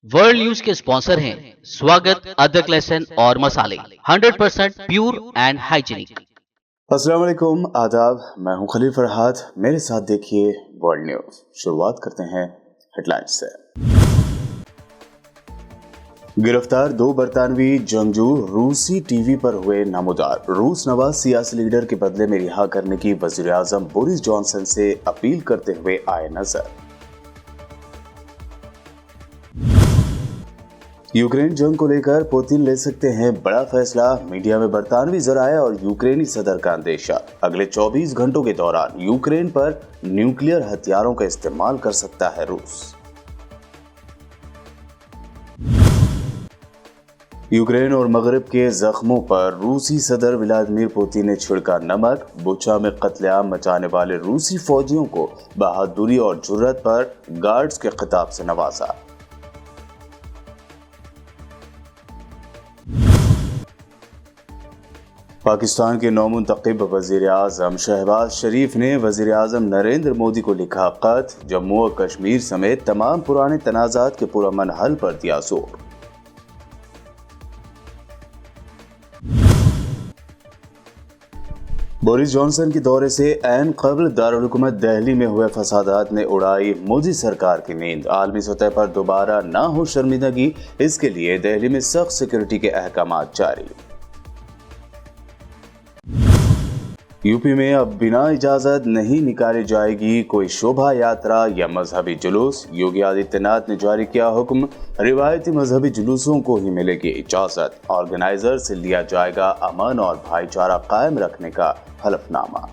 World news के sponsor हैं स्वागत, अदरक, लहसुन और मसाले 100% प्योर एंड हाइजीनिक। अस्सलाम वालेकुम, आदाब। मैं हूं खलील फरहाद। मेरे साथ देखिए वर्ल्ड न्यूज। शुरुआत करते हैं हेडलाइंस से। गिरफ्तार 2 बरतानवी जंगजू रूसी टीवी पर हुए नमूदार। रूस नवाज सियासी लीडर के बदले में रिहा करने की वजीर आजम बोरिस जॉनसन से अपील करते हुए आए नजर। यूक्रेन जंग को लेकर पुतिन ले सकते हैं बड़ा फैसला। मीडिया में बरतानवी जराए और यूक्रेनी सदर का अंदेशा। अगले 24 घंटों के दौरान यूक्रेन पर न्यूक्लियर हथियारों का इस्तेमाल कर सकता है रूस। यूक्रेन और मगरिब के जख्मों पर रूसी सदर व्लादिमीर पुतिन ने छिड़का नमक। बुचा में कत्लेआम मचाने वाले रूसी फौजियों को बहादुरी और जुर्रत पर गार्ड्स के खिताब से नवाजा। पाकिस्तान के नौमुंतखब वजीर आजम शहबाज शरीफ ने वजीर आजम नरेंद्र मोदी को लिखा खत। जम्मू और कश्मीर समेत तमाम पुराने तनाज़ात के पुरअमन हल पर दिया जोर। बोरिस जॉनसन के दौरे से ऐन क़ब्ल दारुल हुकूमत दिल्ली में हुए फसादात ने उड़ाई मोदी सरकार की नींद। आलमी सतह पर दोबारा ना हो शर्मिंदगी, इसके लिए दिल्ली में सख्त सिक्योरिटी के अहकामात जारी। यूपी में अब बिना इजाजत नहीं निकाली जाएगी कोई शोभा यात्रा या मजहबी जुलूस। योगी आदित्यनाथ ने जारी किया हुक्म, रिवायती मजहबी जुलूसों को ही मिलेगी इजाजत। ऑर्गेनाइजर से लिया जाएगा अमन और भाईचारा कायम रखने का हलफनामा।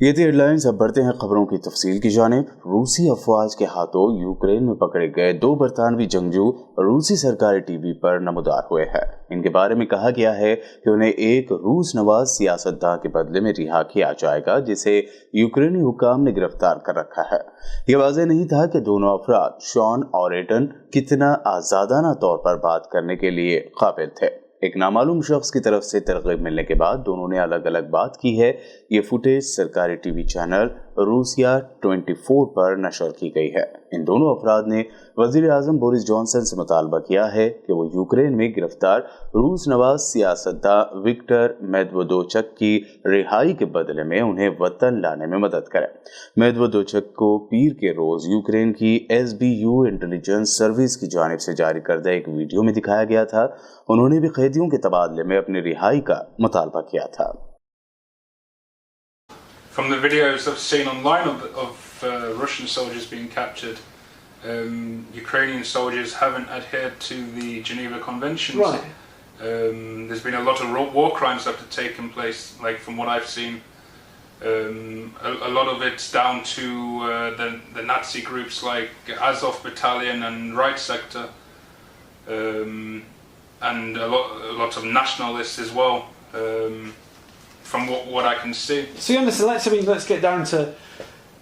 ये थी हेडलाइंस। अब बढ़ते हैं खबरों की तफसील की जानिब। रूसी अफवाज के हाथों यूक्रेन में पकड़े गए 2 बरतानवी जंगजू रूसी सरकारी टीवी पर नमूदार हुए हैं। इनके बारे में कहा गया है कि उन्हें एक रूस नवाज सियासतदां के बदले में रिहा किया जाएगा, जिसे यूक्रेनी हुकाम ने गिरफ्तार कर रखा है। ये वाज़ेह नहीं था कि दोनों अफराद शॉन और एटन कितना आजादाना तौर पर बात करने के लिए काबिल थे। एक नामालूम शख्स की तरफ से तरगीब मिलने के बाद दोनों ने अलग अलग बात की है। ये फुटेज सरकारी टीवी चैनल रूसिया 24 पर नशर की गई है। इन दोनों अफराद ने वजीर आजम बोरिस जॉनसन से मुतालबा किया है कि वो यूक्रेन में गिरफ्तार रूस नवाज सियासतदां विक्टर मेदवोदोचक की रिहाई के बदले में उन्हें वतन लाने में मदद करें। मेदवोदोचक को पीर के रोज यूक्रेन की SBU इंटेलिजेंस सर्विस की जानिब से जारी करदा एक वीडियो में दिखाया गया था। उन्होंने भी कैदियों के तबादले में अपनी रिहाई का मुतालबा किया था। From the videos I've seen online of Russian soldiers being captured, Ukrainian soldiers haven't adhered to the Geneva Conventions. Right. There's been a lot of war crimes that have taken place, like from what I've seen. A lot of it's down to the Nazi groups like Azov Battalion and Right Sector, and a lot of nationalists as well. From what I can see. So you understand, let's get down to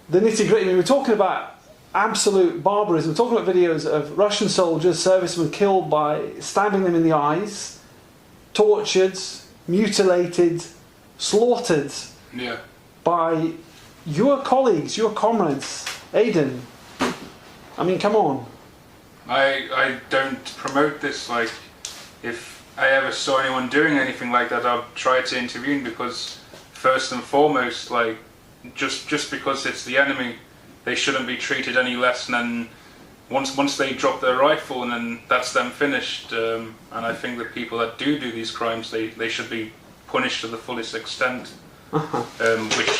the nitty gritty. We're talking about absolute barbarism. We're talking about videos of Russian soldiers, servicemen killed by stabbing them in the eyes, tortured, mutilated, slaughtered by your colleagues, your comrades. Aidan, I mean, come on. I don't promote this. Like, if I ever saw anyone doing anything like that, I'd try to intervene, because first and foremost, like, just because it's the enemy, they shouldn't be treated any less than once they drop their rifle, and then that's them finished. And I think the people that do these crimes, they should be punished to the fullest extent. Which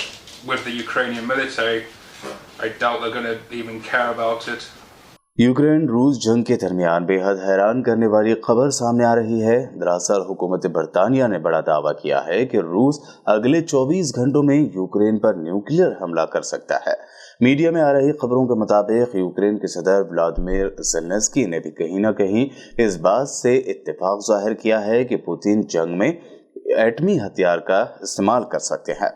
with the Ukrainian military, I doubt they're going to even care about it. Ukraine रूस जंग के दरमियान बेहद हैरान करने वाली खबर सामने आ रही है। दरअसल हुकूमत बरतानिया ने बड़ा दावा किया है कि रूस अगले 24 घंटों में यूक्रेन पर न्यूक्लियर हमला कर सकता है। मीडिया में आ रही खबरों के मुताबिक यूक्रेन के सदर व्लादिमीर ज़ेलेंस्की ने भी कहीं ना कहीं इस बात से इत्तेफाक जाहिर किया है कि पुतिन जंग में एटमी हथियार का इस्तेमाल कर सकते हैं।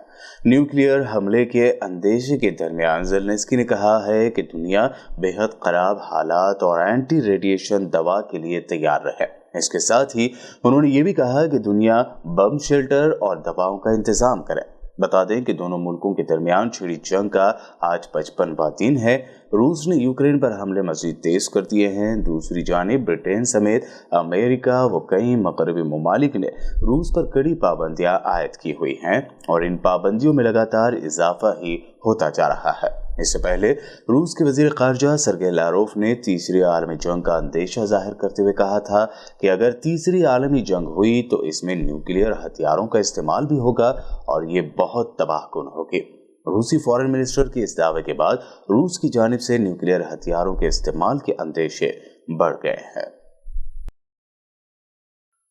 न्यूक्लियर हमले के अंदेशे के दरमियान ज़ेलेंस्की ने कहा है कि दुनिया बेहद खराब हालात और एंटी रेडिएशन दवा के लिए तैयार रहे। इसके साथ ही उन्होंने ये भी कहा कि दुनिया बम शेल्टर और दवाओं का इंतजाम करे। बता दें कि दोनों मुल्कों के दरमियान छिड़ी जंग का आज 55वां दिन है। रूस ने यूक्रेन पर हमले मजीद तेज कर दिए हैं। दूसरी जानिब ब्रिटेन समेत अमेरिका व कई मगरबी ममालिक ने रूस पर कड़ी पाबंदियां आयद की हुई हैं और इन पाबंदियों में लगातार इजाफा ही होता जा रहा है। इससे पहले रूस के वजीर खारजा सरगेई लारोफ ने तीसरी आलमी जंग का अंदेशा जाहिर करते हुए कहा था कि अगर तीसरी आलमी जंग हुई तो इसमें न्यूक्लियर हथियारों का इस्तेमाल भी होगा और ये बहुत तबाहकुन होगी। रूसी फॉरेन मिनिस्टर के इस दावे के बाद रूस की जानिब से न्यूक्लियर हथियारों के इस्तेमाल के अंदेशे बढ़ गए हैं।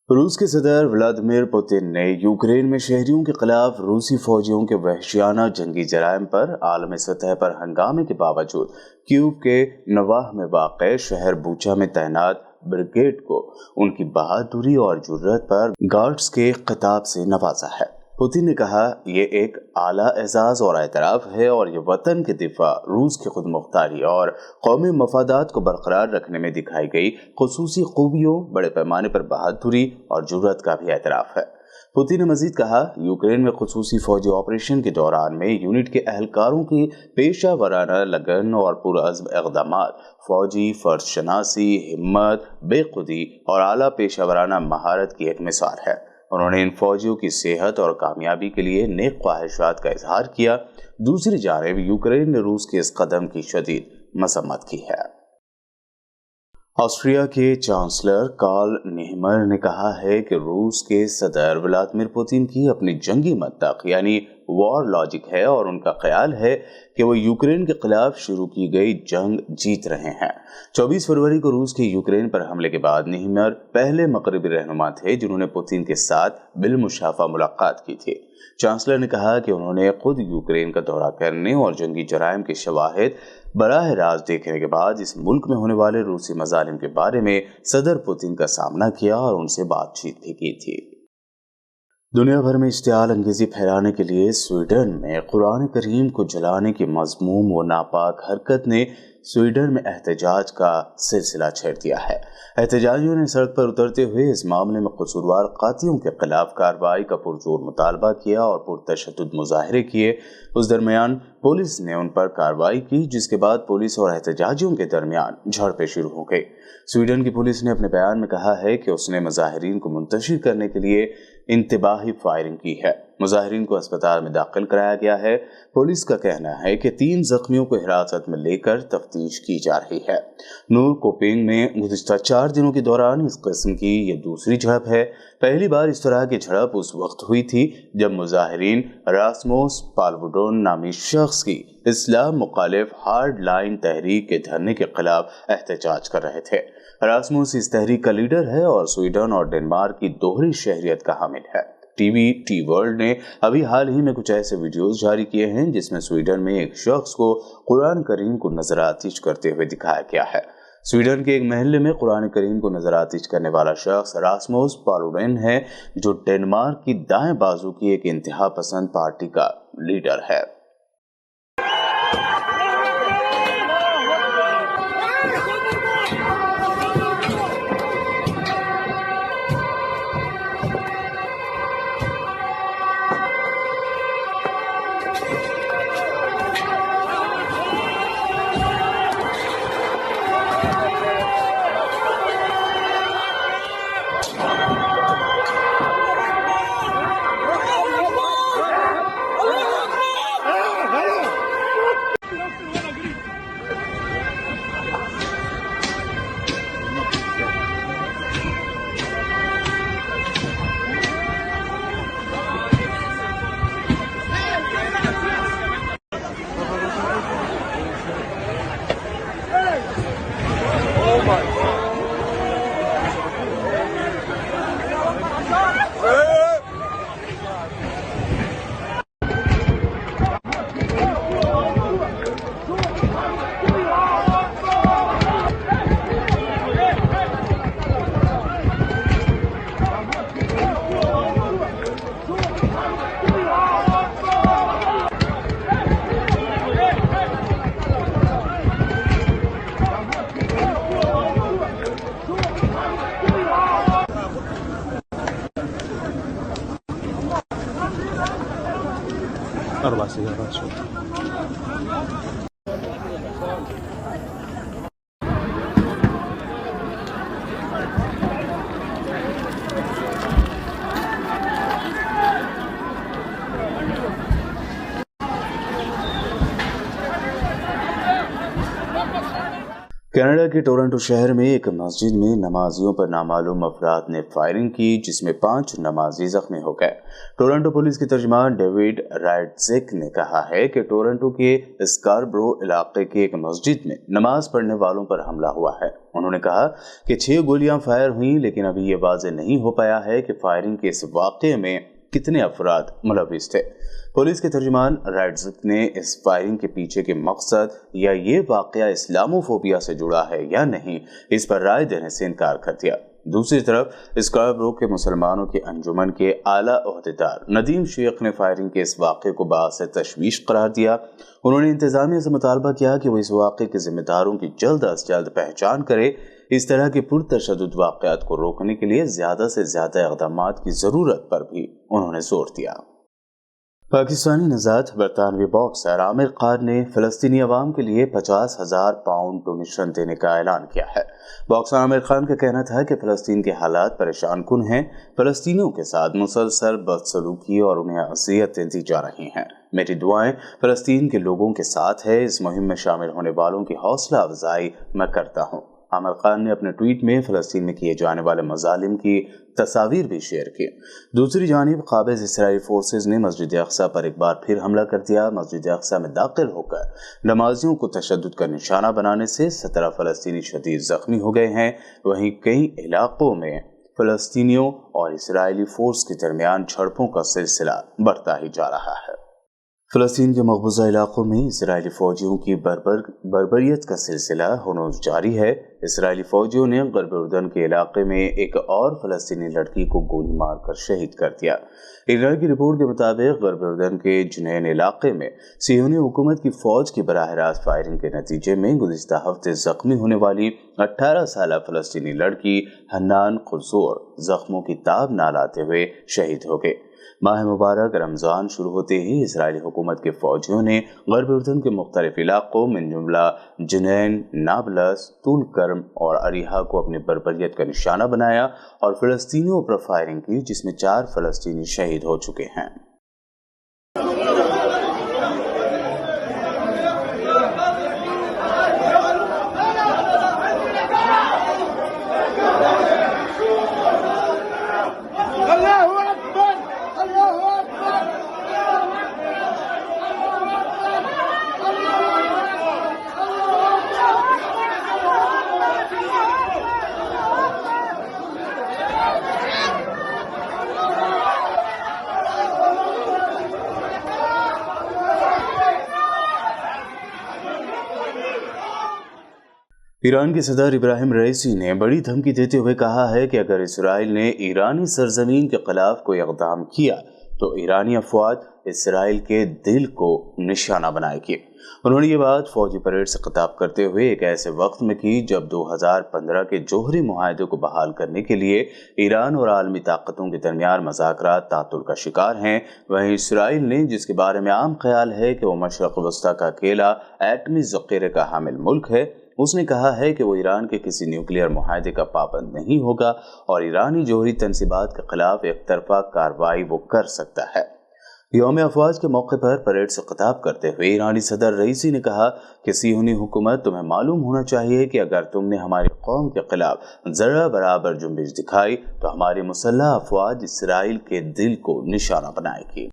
रूस के सदर व्लादिमीर पुतिन ने यूक्रेन में शहरियों के खिलाफ रूसी फौजियों के वहशियाना जंगी जराइम पर आलमी सतह पर हंगामे के बावजूद कीव के नवाह में वाक़ शहर बूचा में तैनात ब्रिगेड को उनकी बहादुरी और जुर्रत पर गार्ड्स के खिताब से नवाजा है। पुतिन ने कहा, ये एक आला एजाज और एतराफ़ है और ये वतन के दिफा, रूस की खुद मुख्तारी और कौमी मफादात को बरकरार रखने में दिखाई गई खुसूसी खूबियों, बड़े पैमाने पर बहादुरी और जुर्रत का भी एतराफ़ है। पुतिन ने मजीद कहा, यूक्रेन में खुसूसी फौजी ऑपरेशन के दौरान में यूनिट के अहलकारों की पेशा वराना लगन और पुरअज़्म इक़दामात फौजी फर्ज शनासी, हिम्मत, बेखुदी और आला पेशा वराना महारत की एक मिसाल है। उन्होंने इन फौजियों की सेहत और कामयाबी के लिए नेक ख्वाहिशात का इजहार किया। दूसरी जानिब यूक्रेन ने रूस के इस कदम की शदीद मसम्मत की है। ऑस्ट्रिया के चांसलर कार्ल नेहमर ने कहा है कि रूस के सदर व्लादिमीर पुतिन की अपनी जंगी मंतक यानी वॉर लॉजिक है और उनका ख्याल है कि वो यूक्रेन के खिलाफ शुरू की गई जंग जीत रहे हैं। 24 फरवरी को रूस के यूक्रेन पर हमले के बाद नेहमर पहले मगरबी रहनुमा थे जिन्होंने पुतिन के साथ बिलमुशाफा मुलाकात की थी। चांसलर ने कहा कि उन्होंने खुद यूक्रेन का दौरा करने और जंगी जराइम के शवाहिद बराह रास्त देखने के बाद इस मुल्क में होने वाले रूसी मजालिम के बारे में सदर पुतिन का सामना किया और उनसे बातचीत भी की थी। दुनिया भर में इश्तियाल अंगेजी फैलाने के लिए स्वीडन में कुरान करीम को जलाने की मज़मूम व नापाक हरकत ने स्वीडन में एहतजाज का सिलसिला छेड़ दिया है। एहतजाजियों ने सड़क पर उतरते हुए इस मामले में कसूरवार कातिलों के खिलाफ कार्रवाई का पुरजोर मुतालबा किया और पुरतशद्दुद मुजाहरे किए। उस दरमियान पुलिस ने उन पर कार्रवाई की, जिसके बाद पुलिस और एहतजाजियों के दरमियान झड़पें शुरू हो गई। स्वीडन की पुलिस ने अपने बयान में कहा है कि उसने मुजाहिरीन को मुंतशिर करने के लिए इंतबाही फायरिंग की है। मुजाहिरीन को अस्पताल में दाखिल कराया गया है। पुलिस का कहना है कि 3 जख्मियों को हिरासत में लेकर तफ्तीश की जा रही है। नूर कोपिंग में गुज़िश्ता 4 दिनों के दौरान इस किस्म की ये दूसरी झड़प है। पहली बार इस तरह की झड़प उस वक्त हुई थी जब मुजाहिरीन रास्मोस पालवुडोन नामी शख्स की इस्लाम मुखालिफ हार्ड लाइन तहरीक के धरने के खिलाफ एहतजाज कर रहे थे। रास्मोस इस तहरीक का लीडर है और स्वीडन और डेनमार्क की दोहरी शहरियत का हामिल है। टी वर्ल्ड ने अभी हाल ही में कुछ ऐसे वीडियोस जारी किए हैं जिसमें स्वीडन में एक शख्स को कुरान करीम को नजर आतिश करते हुए दिखाया गया है। स्वीडन के एक महल्ले में कुरान करीम को नजर आतिश करने वाला शख्स रास्मोस पालुडेन है, जो डेनमार्क की दाएं बाजू की एक इंतहा पसंद पार्टी का लीडर है। سيارات شرطة. کینیڈا کے ٹورنٹو شہر میں ایک مسجد میں نمازیوں پر نامعلوم افراد نے فائرنگ کی جس میں 5 نمازی زخمی ہو گئے۔ ٹورنٹو پولیس کے ترجمان ڈیوڈ رائٹزک نے کہا ہے کہ ٹورنٹو کے اسکاربرو علاقے کی ایک مسجد میں نماز پڑھنے والوں پر حملہ ہوا ہے۔ انہوں نے کہا کہ 6 گولیاں فائر ہوئیں، لیکن ابھی یہ واضح نہیں ہو پایا ہے کہ فائرنگ کے اس واقعے میں کتنے افراد ملوث تھے۔ پولیس کے ترجمان رائٹزک نے اس فائرنگ کے پیچھے کے مقصد یا یہ واقعہ اسلاموفوبیا سے جڑا ہے یا نہیں اس پر رائے دینے سے انکار کر دیا۔ دوسری طرف اسکاربرو کے مسلمانوں کے انجمن کے اعلیٰ عہدیدار ندیم شیخ نے فائرنگ کے اس واقعے کو باعث تشویش قرار دیا۔ انہوں نے انتظامیہ سے مطالبہ کیا کہ وہ اس واقعے کے ذمہ داروں کی جلد از جلد پہچان کرے۔ اس طرح کے پرتشدد واقعات کو روکنے کے لیے زیادہ سے زیادہ اقدامات کی ضرورت پر بھی انہوں نے زور دیا۔ پاکستانی نژاد برطانوی باکسر عامر خان نے فلسطینی عوام کے لیے 50,000 پاؤنڈ ڈونیشن دینے کا اعلان کیا ہے۔ باکسر عامر خان کا کہنا تھا کہ فلسطین کے حالات پریشان کن ہیں، فلسطینیوں کے ساتھ مسلسل بدسلوکی اور انہیں اذیتیں دی جا رہی ہیں۔ میری دعائیں فلسطین کے لوگوں کے ساتھ ہے، اس مہم میں شامل ہونے والوں کی حوصلہ افزائی میں کرتا ہوں۔ عامر خان نے اپنے ٹویٹ میں فلسطین میں کیے جانے والے مظالم کی تصاویر بھی شیئر کی۔ دوسری جانب قابض اسرائیلی فورسز نے مسجد اقصی پر ایک بار پھر حملہ کر دیا۔ مسجد اقصی میں داخل ہو کر نمازیوں کو تشدد کا نشانہ بنانے سے 17 فلسطینی شدید زخمی ہو گئے ہیں۔ وہیں کئی علاقوں میں فلسطینیوں اور اسرائیلی فورس کے درمیان جھڑپوں کا سلسلہ بڑھتا ہی جا رہا ہے۔ فلسطین کے مقبوضہ علاقوں میں اسرائیلی فوجیوں کی بربریت کا سلسلہ ہنوز جاری ہے۔ اسرائیلی فوجیوں نے غرب اردن کے علاقے میں ایک اور فلسطینی لڑکی کو گولی مار کر شہید کر دیا۔ ایران کی رپورٹ کے مطابق غرب اردن کے جنین علاقے میں صہیونی حکومت کی فوج کی براہ راست فائرنگ کے نتیجے میں گزشتہ ہفتے زخمی ہونے والی 18 سالہ فلسطینی لڑکی حنان قزور زخموں کی تاب نہ لاتے ہوئے شہید ہو گئے۔ ماہ مبارک رمضان شروع ہوتے ہی اسرائیلی حکومت کے فوجیوں نے غرب اردن کے مختلف علاقوں من جملہ جنین، نابلس، طول کرم اور اریحا کو اپنی بربریت کا نشانہ بنایا اور فلسطینیوں پر فائرنگ کی، جس میں 4 فلسطینی شہید ہو چکے ہیں۔ ایران کے صدر ابراہیم رئیسی نے بڑی دھمکی دیتے ہوئے کہا ہے کہ اگر اسرائیل نے ایرانی سرزمین کے خلاف کوئی اقدام کیا تو ایرانی افواج اسرائیل کے دل کو نشانہ بنائے گی۔ انہوں نے یہ بات فوجی پریڈ سے خطاب کرتے ہوئے ایک ایسے وقت میں کی جب 2015 کے جوہری معاہدے کو بحال کرنے کے لیے ایران اور عالمی طاقتوں کے درمیان مذاکرات تعطل کا شکار ہیں۔ وہیں اسرائیل نے، جس کے بارے میں عام خیال ہے کہ وہ مشرق وسطیٰ کا اکیلا ایٹمی ذخیرے کا حامل ملک ہے، اس نے کہا ہے کہ وہ ایران کے کسی نیوکلیئر معاہدے کا پابند نہیں ہوگا اور ایرانی جوہری تنصیبات کے خلاف ایک طرفہ کارروائی وہ کر سکتا ہے۔ یوم افواج کے موقع پر پریڈ سے خطاب کرتے ہوئے ایرانی صدر رئیسی نے کہا کہ صہیونی حکومت، تمہیں معلوم ہونا چاہیے کہ اگر تم نے ہماری قوم کے خلاف ذرہ برابر جنبش دکھائی تو ہماری مسلح افواج اسرائیل کے دل کو نشانہ بنائے گی۔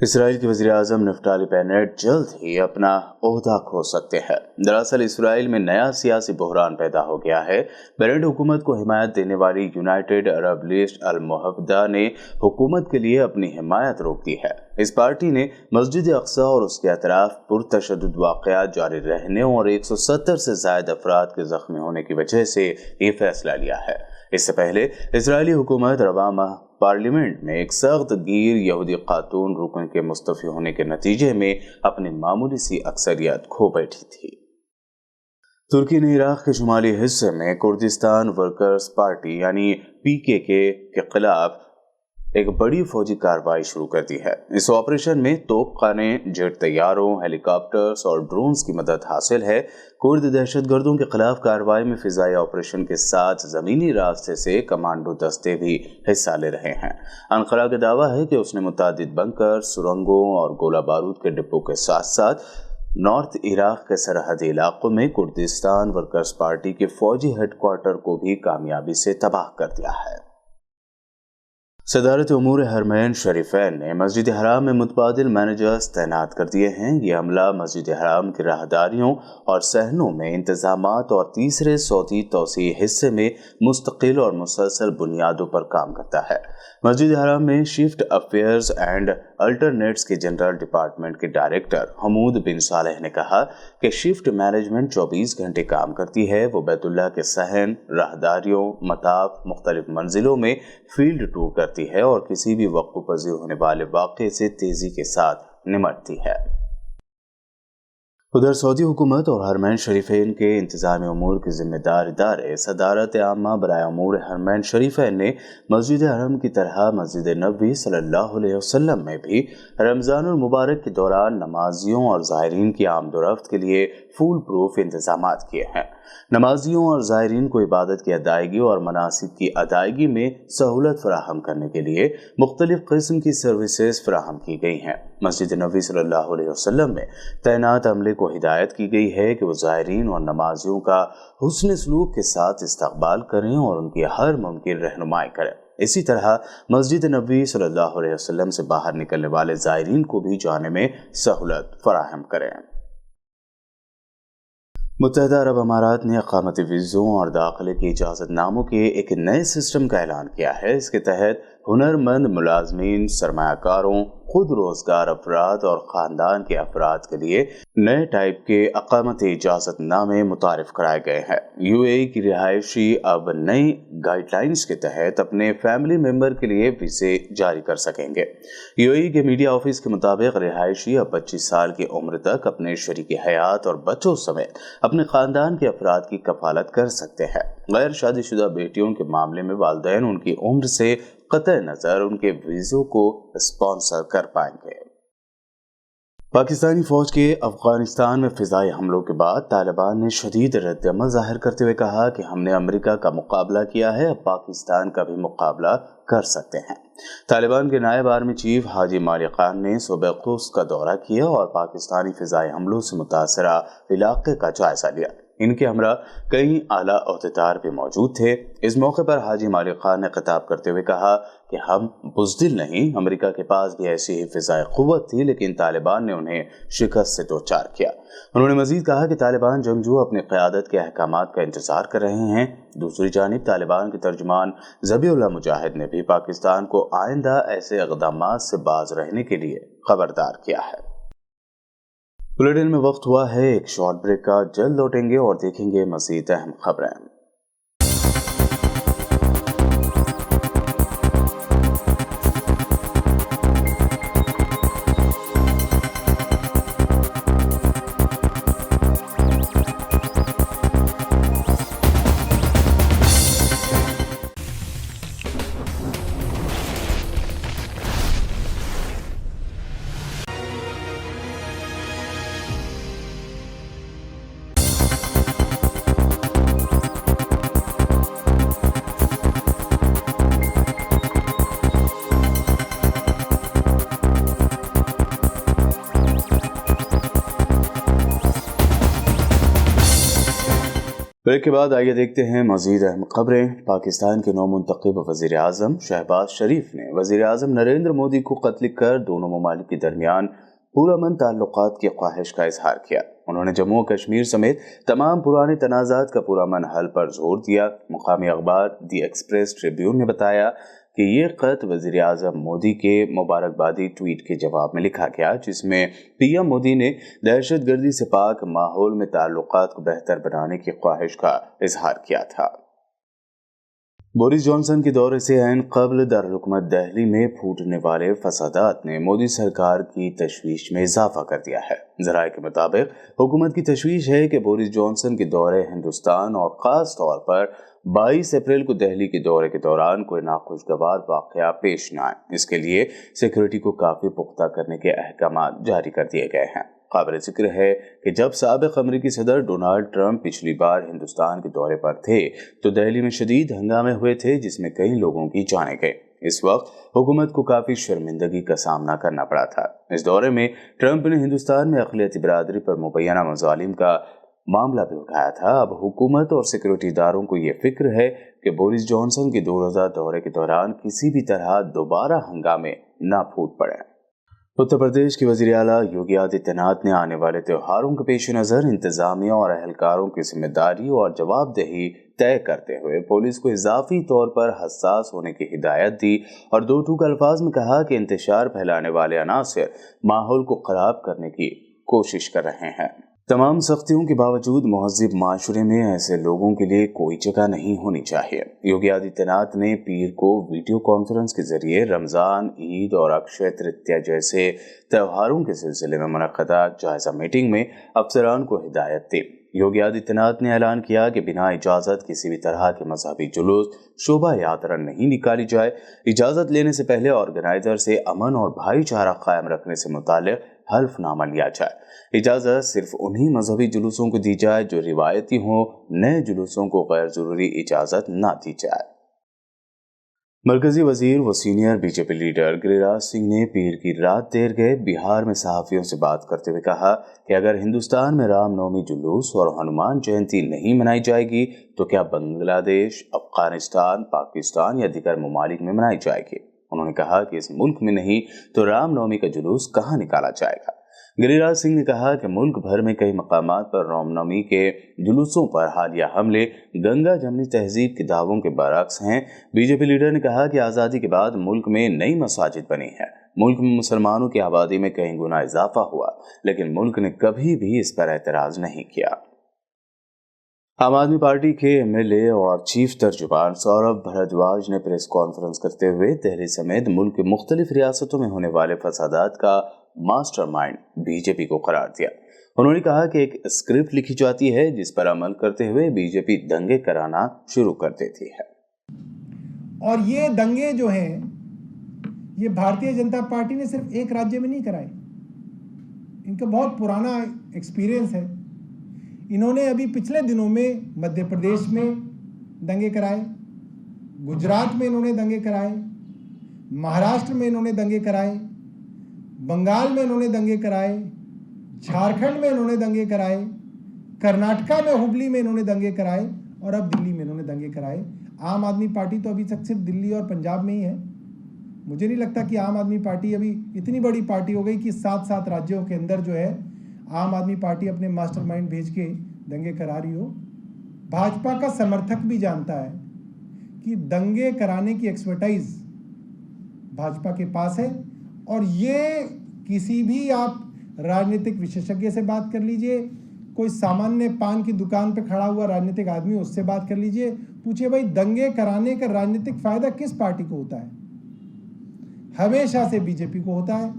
اسرائیل کے وزیر اعظم نفتالی بینٹ جلد ہی اپنا عہدہ کھو سکتے ہیں۔ دراصل اسرائیل میں نیا سیاسی بحران پیدا ہو گیا ہے۔ بینٹ حکومت کو حمایت دینے والی یونائٹڈ عرب لیسٹ المحبدہ نے حکومت کے لیے اپنی حمایت روک دی ہے۔ اس پارٹی نے مسجد اقصی اور اس کے اطراف پرتشدد واقعات جاری رہنے اور 170 سے زائد افراد کے زخمی ہونے کی وجہ سے یہ فیصلہ لیا ہے۔ اس سے پہلے اسرائیلی حکومت رواں ماہ پارلیمنٹ میں ایک سخت گیر یہودی خاتون رکن کے مستعفی ہونے کے نتیجے میں اپنی معمولی سی اکثریت کھو بیٹھی تھی۔ ترکی نے عراق کے شمالی حصے میں کردستان ورکرز پارٹی یعنی PKK کے خلاف एक बड़ी फौजी कार्रवाई शुरू कर दी है। इस ऑपरेशन में तोपखाने, जेट तैयारों, हेलीकॉप्टर्स और ड्रोन्स की मदद हासिल है। कुर्द दहशतगर्दों के खिलाफ कार्रवाई में फिजाई ऑपरेशन के साथ जमीनी रास्ते से कमांडो दस्ते भी हिस्सा ले रहे हैं। अनकरा का दावा है कि उसने मुतादिद बंकर, सुरंगों और गोला बारूद के डिब्बों के साथ साथ नॉर्थ इराक के सरहदी इलाकों में कुर्दिस्तान वर्कर्स पार्टी के फौजी हेडक्वार्टर को भी कामयाबी से तबाह कर दिया है। सदारत उमूर हरमैन शरीफैन ने मस्जिद हराम में मुतबादिल मैनेजर्स तैनात कर दिए हैं। ये अमला मस्जिद हराम की राहदारियों और सहनों में इंतजामात और तीसरे सौदी तौसी हिस्से में मुस्तकिल और मुसलसल बुनियादों पर काम करता है। मस्जिद हराम में शिफ्ट अफेयर्स एंड अल्टरनेट्स के जनरल डिपार्टमेंट के डायरेक्टर हमूद बिन सालेह ने कहा कि शिफ्ट मैनेजमेंट 24 घंटे काम करती है। वो बैतुल्लाह के सहन, राहदारियों, मताफ, मुख्तलिफ मंजिलों में फील्ड टूर करती है और किसी भी वक्त पजीर होने वाले वाक़े से तेजी के साथ निपटती है। उधर सऊदी हुकूमत और हरमैन शरीफैन के इंतजामी उमूर के जिम्मेदार इदारे सदारत आमा बराए उमूर हरमैन शरीफैन ने मस्जिद हरम की तरह मस्जिद नबवी सल्लल्लाहु अलैहि वसल्लम में भी रमज़ानुल मुबारक के दौरान नमाजियों और ज़ायरीन की आमदोरफ्त के लिए फूल प्रूफ इंतजामात किए हैं। नमाजियों और ज़ायरीन को इबादत की अदायगी और मनासिक की अदायगी में सहूलत फराहम करने के लिए मुख्तलिफ किस्म की सर्विसेज फराहम की गई हैं। मस्जिद नबवी सल्लल्लाहु अलैहि वसल्लम में तैनात अमले को हिदायत की गई है कि वो ज़ायरीन और नमाजियों का हुस्न सलूक के साथ इस्तकबाल करें और उनकी हर मुमकिन रहनुमाई करें। इसी तरह मस्जिद नबवी सल्लल्लाहु अलैहि वसल्लम से बाहर निकलने वाले ज़ायरीन को भी जाने में सहूलत फराहम करें। मुत्तहदा अरब अमारात ने अक़ामती वीज़ों और दाखिले की इजाज़तनामों के एक नए सिस्टम का ऐलान किया है। इसके तहत हुनरमंद मुलाजमीन, सरमायाकारों, खुद रोजगार अफराद और ख़ानदान के अफराद के लिए नए टाइप के अक़ामती इजाज़तनामे मुतारिफ कराए गए हैं। यूएई की रिहायशी अब नई गाइडलाइंस के तहत अपने फैमिली मेंबर के लिए वीज़े जारी कर सकेंगे। यूएई के मीडिया ऑफिस के मुताबिक रिहायशी अब 25 साल की उम्र तक अपने शरीके हयात और बच्चों समेत अपने ख़ानदान के अफराद की कफालत कर सकते हैं। गैर शादीशुदा बेटियों के मामले में वालिदैन उनकी उम्र से कतई नज़र उनके वीज़ों को स्पॉन्सर कर पाएंगे। पाकिस्तानी फौज के अफगानिस्तान में फिजाई हमलों के बाद तालिबान ने शदीद रद्द-ए-अमल जाहिर करते हुए कहा कि हमने अमेरिका का मुकाबला किया है, अब पाकिस्तान का भी मुकाबला कर सकते हैं। तालिबान के नायब आर्मी चीफ हाजी मालिक खान ने सूबे क़ुद्स का दौरा किया और पाकिस्तानी फिजाई हमलों से मुतासरा इलाके का जायजा लिया। इनके हमरा कई आला ओहदेदार भी मौजूद थे। इस मौके पर हाजी मालिक खान ने खिताब करते हुए कहा कि हम बुज़दिल नहीं, अमेरिका के पास भी ऐसी ही फिजाई क़ुव्वत थी, लेकिन तालिबान ने उन्हें शिकस्त से दो चार किया। उन्होंने मजीद कहा कि तालिबान जंगजू अपनी क़यादत के अहकामात का इंतज़ार कर रहे हैं। दूसरी जानिब तालिबान के तर्जुमान ज़बीहुल्लाह मुजाहिद ने भी पाकिस्तान को आइंदा ऐसे इक़दामात से बाज रहने के लिए खबरदार किया है। बुलेटिन में वक्त हुआ है एक शॉर्ट ब्रेक का। जल्द लौटेंगे और देखेंगे मज़ीद अहम खबरें। ब्रेक के बाद आइए देखते हैं मज़ीद अहम खबरें। पाकिस्तान के नौमुंतखब वज़ीर आज़म शहबाज शरीफ ने वज़ीर आज़म नरेंद्र मोदी को खत लिखकर दोनों ममालिक के दरमियान पुरअमन ताल्लुकात की ख्वाहिश का इजहार किया। उन्होंने जम्मू और कश्मीर समेत तमाम पुराने तनाज़ात का पुरअमन हल पर जोर दिया। मुकामी अखबार दी एक्सप्रेस ट्रिब्यून ने बताया कि ये खत वज़ीर आज़म मोदी के मुबारकबादी ट्वीट के जवाब में लिखा गया, जिसमें पीएम मोदी ने दहशतगर्दी से पाक माहौल में ताल्लुकात को बेहतर बनाने की ख्वाहिश का इजहार किया था। बोरिस जॉनसन के दौरे से ऐन क़ब्ल दारुल-हुकूमत दिल्ली में फूटने वाले फसादात ने मोदी सरकार की तशवीश में इजाफा कर दिया है। ज़राए के मुताबिक हुकूमत की तशवीश है कि बोरिस जॉनसन के दौरे हिंदुस्तान और ख़ास तौर पर 22 اپریل کو دہلی کے دورے کے دوران کوئی ناخوشگوار واقعہ پیش نہ آئے، اس کے لیے سیکورٹی کو کافی پختہ کرنے کے احکامات جاری کر دیے گئے ہیں۔ قابل ذکر ہے کہ جب سابق امریکی صدر ڈونالڈ ٹرمپ پچھلی بار ہندوستان کے دورے پر تھے تو دہلی میں شدید ہنگامے ہوئے تھے جس میں کئی لوگوں کی جانیں گئیں۔ اس وقت حکومت کو کافی شرمندگی کا سامنا کرنا پڑا تھا۔ اس دورے میں ٹرمپ نے ہندوستان میں اقلیتی برادری پر مبینہ مظالم کا معاملہ بھی اٹھایا تھا۔ اب حکومت اور سیکورٹی اداروں کو یہ فکر ہے کہ بورس جانسن کے 2 روزہ دورے کے دوران کسی بھی طرح دوبارہ ہنگامے نہ پھوٹ پڑے۔ اتر پردیش کے وزیر اعلیٰ یوگی آدتیہ ناتھ نے آنے والے تہواروں کے پیش نظر انتظامیہ اور اہلکاروں کی ذمہ داری اور جواب دہی طے کرتے ہوئے پولیس کو اضافی طور پر حساس ہونے کی ہدایت دی اور 2 ٹوک الفاظ میں کہا کہ انتشار پھیلانے والے عناصر ماحول کو خراب کرنے کی کوشش کر رہے ہیں۔ تمام سختیوں کے باوجود مہذب معاشرے میں ایسے لوگوں کے لیے کوئی جگہ نہیں ہونی چاہیے۔ یوگی آدتیہ ناتھ نے پیر کو ویڈیو کانفرنس کے ذریعے رمضان، عید اور اکشے ترتیہ جیسے تہواروں کے سلسلے میں منعقدہ جائزہ میٹنگ میں افسران کو ہدایت دی۔ یوگی آدتیہ ناتھ نے اعلان کیا کہ بنا اجازت کسی بھی طرح کے مذہبی جلوس، شوبھا یاترا نہیں نکالی جائے۔ اجازت لینے سے پہلے آرگنائزر سے امن اور بھائی چارہ قائم رکھنے سے متعلق حلف نامہ لیا جائے۔ اجازت صرف انہی مذہبی جلوسوں کو دی جائے جو روایتی ہوں، نئے جلوسوں کو غیر ضروری اجازت نہ دی جائے۔ مرکزی وزیر و سینئر B J P leader Giriraj Singh نے پیر کی رات دیر گئے بہار میں صحافیوں سے بات کرتے ہوئے کہا کہ اگر ہندوستان میں رام نومی جلوس اور ہنومان جینتی نہیں منائی جائے گی تو کیا بنگلہ دیش، افغانستان، پاکستان یا دیگر ممالک میں منائی جائے گی؟ انہوں نے کہا کہ اس ملک میں نہیں تو رام نومی کا جلوس کہاں نکالا جائے گا؟ گریراج سنگھ نے کہا کہ ملک بھر میں کئی مقامات پر رام نومی کے جلوسوں پر حالیہ حملے گنگا جمنی تہذیب کے دعووں کے برعکس ہیں۔ بی جے پی لیڈر نے کہا کہ آزادی کے بعد ملک میں نئی مساجد بنی ہے، ملک میں مسلمانوں کی آبادی میں کئی گنا اضافہ ہوا، لیکن ملک نے کبھی بھی اس پر اعتراض نہیں کیا۔ عام آدمی پارٹی کے ایم ایل اے اور چیف ترجمان سوربھ بھردواج نے پریس کانفرنس کرتے ہوئے دہلی سمیت ملک کے مختلف ریاستوں میں ہونے والے فسادات کا ماسٹر مائنڈ بی جے پی کو قرار دیا۔ انہوں نے کہا کہ ایک اسکرپٹ لکھی جاتی ہے جس پر عمل کرتے ہوئے بی جے پی دنگے کرانا شروع کر دیتی ہے، اور یہ دنگے جو ہیں یہ بھارتیہ جنتا پارٹی نے صرف ایک راجیہ میں نہیں کرائے، ان کا بہت پرانا ایکسپیرینس ہے۔ انہوں نے ابھی پچھلے دنوں میں مدھیہ پردیش میں دنگے کرائے، گجرات میں انہوں نے دنگے کرائے، مہاراشٹر میں انہوں نے دنگے کرائے، بنگال میں انہوں نے دنگے کرائے، جھارکھنڈ میں انہوں نے دنگے کرائے، کرناٹکا میں ہبلی میں انہوں نے دنگے کرائے، اور اب دلی میں انہوں نے دنگے کرائے۔ عام آدمی پارٹی تو ابھی تک صرف دلی اور پنجاب میں ہی ہے۔ مجھے نہیں لگتا کہ عام آدمی پارٹی ابھی اتنی بڑی پارٹی ہو گئی کہ 7 راجیوں کے اندر جو ہے عام آدمی پارٹی اپنے ماسٹر مائنڈ بھیج کے دنگے کرا رہی ہو۔ بھاجپا کا سمرتھک بھی جانتا ہے کہ دنگے کرانے کی ایکسپرٹائز بھاجپا کے پاس ہے، اور یہ کسی بھی آپ راجنیتک وشیشجঞ سے بات کر لیجئے، کوئی سامانیہ پان کی دکان پہ کھڑا ہوا راجنیتک آدمی اس سے بات کر لیجئے، پوچھے بھائی دنگے کرانے کا راجنیتک فائدہ کس پارٹی کو ہوتا ہے؟ ہمیشہ سے بی جے پی کو ہوتا ہے،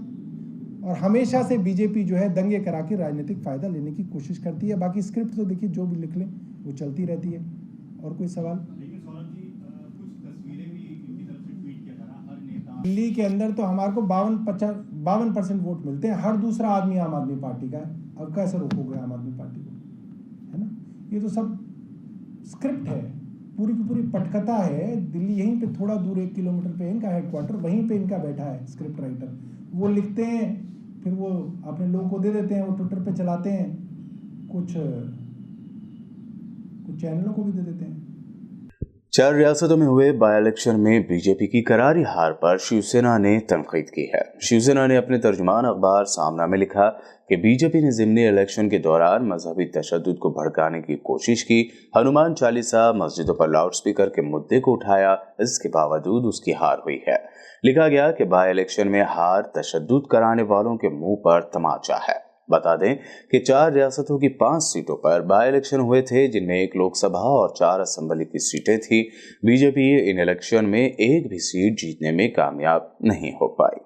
اور ہمیشہ سے بی جے پی جو ہے دنگے کرا کے راجنیتک فائدہ لینے کی کوشش کرتی ہے۔ باقی اسکرپٹ تو دیکھیے جو بھی لکھ لیں وہ چلتی رہتی ہے۔ اور کوئی سوال؟ دلی کے اندر تو ہمارے کو 52% ووٹ ملتے ہیں، ہر دوسرا آدمی عام آدمی پارٹی کا ہے۔ اب کیسے روکو گے عام آدمی پارٹی کو؟ ہے نا، یہ تو سب اسکرپٹ ہے، پوری کی پوری پٹکتا ہے۔ دلی یہیں پہ تھوڑا دور 1 کلومیٹر پہ ان کا ہیڈ کوارٹر، وہیں پہ ان کا بیٹھا ہے اسکرپٹ رائٹر۔ وہ لکھتے ہیں، پھر وہ اپنے لوگوں کو دے دیتے ہیں، وہ ٹویٹر پہ چلاتے ہیں، کچھ چینلوں کو بھی دے دیتے ہیں۔ 4 ریاستوں میں ہوئے بائی الیکشن میں بی جے پی کی کراری ہار پر شیو سینا نے تنقید کی ہے۔ شیو سینا نے اپنے ترجمان اخبار سامنا میں لکھا کہ بی جے پی نے ضمنی الیکشن کے دوران مذہبی تشدد کو بھڑکانے کی کوشش کی، ہنومان چالیسا، مسجدوں پر لاؤڈ سپیکر کے مدعے کو اٹھایا، اس کے باوجود اس کی ہار ہوئی ہے۔ لکھا گیا کہ بائی الیکشن میں ہار تشدد کرانے والوں کے منہ پر تماچا ہے۔ بتا دیں کہ 4 ریاستوں کی 5 سیٹوں پر بائی الیکشن ہوئے تھے، جن میں 1 لوک سبھا اور 4 اسمبلی کی سیٹیں تھیں۔ Be J P in election میں ایک بھی سیٹ جیتنے میں کامیاب نہیں ہو پائی۔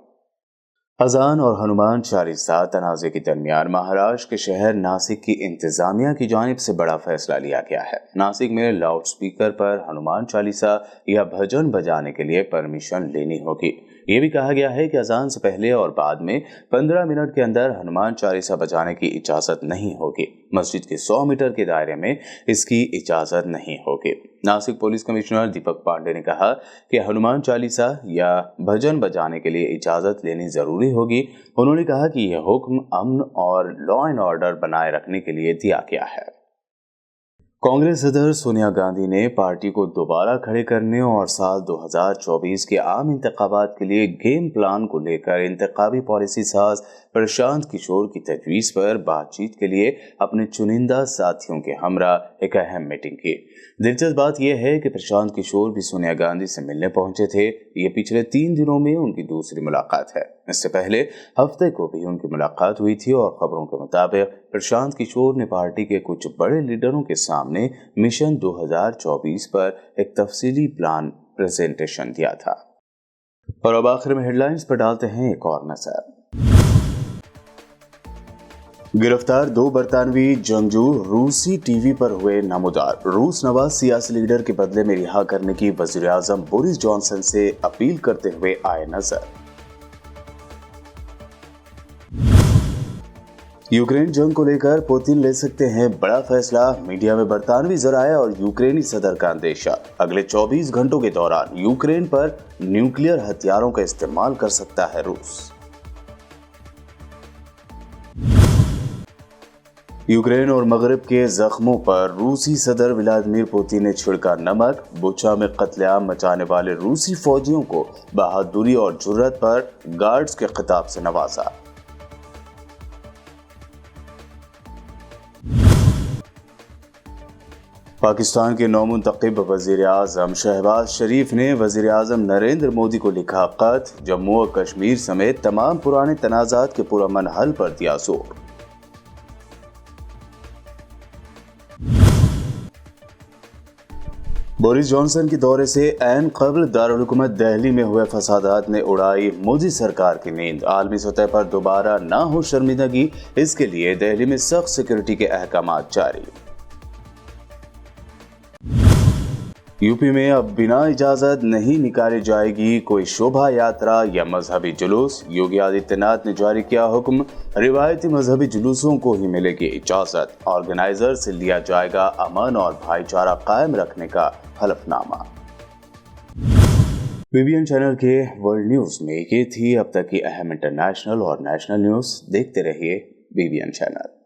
अजान और हनुमान चालीसा तनाज़े के दरमियान महाराष्ट्र के शहर नासिक की इंतजामिया की जानिब से बड़ा फैसला लिया गया है। नासिक में लाउड स्पीकर पर हनुमान चालीसा या भजन बजाने के लिए परमिशन लेनी होगी। ये भी कहा गया है कि अजान से पहले और बाद में 15 मिनट के अंदर हनुमान चालीसा बजाने की इजाज़त नहीं होगी। मस्जिद के 100 मीटर के दायरे में इसकी इजाज़त नहीं होगी। नासिक पुलिस कमिश्नर दीपक पांडे ने कहा कि हनुमान चालीसा या भजन बजाने के लिए इजाज़त लेनी ज़रूरी होगी। उन्होंने कहा कि यह हुक्म अमन और लॉ एंड ऑर्डर बनाए रखने के लिए दिया गया है। कांग्रेस सदर सोनिया गांधी ने पार्टी को दोबारा खड़े करने और साल 2024 के आम इंतखाबात के लिए गेम प्लान को लेकर इंतखाबी पॉलिसी साज प्रशांत किशोर की तजवीज़ पर बातचीत के लिए अपने चुनिंदा साथियों के हमरा एक अहम मीटिंग की। दिलचस्प बात यह है कि प्रशांत किशोर भी सोनिया गांधी से मिलने पहुंचे थे। ये पिछले 3 दिनों में उनकी दूसरी मुलाकात है। इससे पहले हफ्ते को भी उनकी मुलाकात हुई थी और खबरों के मुताबिक प्रशांत किशोर ने पार्टी के कुछ बड़े लीडरों के सामने मिशन 2024 पर एक तफसीली प्लान प्रेजेंटेशन दिया था। और अब आखिर में हेडलाइंस पर डालते हैं एक और नजर। गिरफ्तार 2 बरतानवी जंगजू रूसी टीवी पर हुए नमूदार। रूस नवाज सियासी लीडर के बदले में रिहा करने की वजीर आजम बोरिस जॉनसन से अपील करते हुए आए नजर। यूक्रेन जंग को लेकर पुतिन ले सकते हैं बड़ा फैसला। मीडिया में बरतानवी जराए और यूक्रेनी सदर का अंदेशा। अगले 24 घंटों के दौरान यूक्रेन पर न्यूक्लियर हथियारों का इस्तेमाल कर सकता है रूस। यूक्रेन और मगरब के जख्मों पर रूसी सदर व्लादिमीर पुतिन ने छिड़का नमक। बुचा में कत्लेआम मचाने वाले रूसी फौजियों को बहादुरी और जुर्रत पर गार्ड्स के खिताब से नवाजा। पाकिस्तान के नौमुंतखब वज़ीर आज़म शहबाज शरीफ ने वज़ीर आज़म नरेंद्र मोदी को लिखा खत। जम्मू और कश्मीर समेत तमाम पुराने तनाज़ात के पुरअमन हल पर दिया जोर। बोरिस जॉनसन के दौरे से ऐन क़ब्ल दारुल हुकूमत दिल्ली में हुए फसादात ने उड़ाई मोदी सरकार की नींद। आलमी सतह पर दोबारा ना हो शर्मिंदगी, इसके लिए दिल्ली में सख्त सिक्योरिटी के अहकामात जारी। यूपी में अब बिना इजाजत नहीं निकाली जाएगी कोई शोभा यात्रा या मजहबी जुलूस। योगी आदित्यनाथ ने जारी किया हुक्म, रिवायती मजहबी जुलूसों को ही मिलेगी इजाजत। ऑर्गेनाइजर से लिया जाएगा अमन और भाईचारा कायम रखने का हलफनामा। बीबीएन चैनल के वर्ल्ड न्यूज में ये थी अब तक की अहम इंटरनेशनल और नेशनल न्यूज। देखते रहिए बीबीएन चैनल।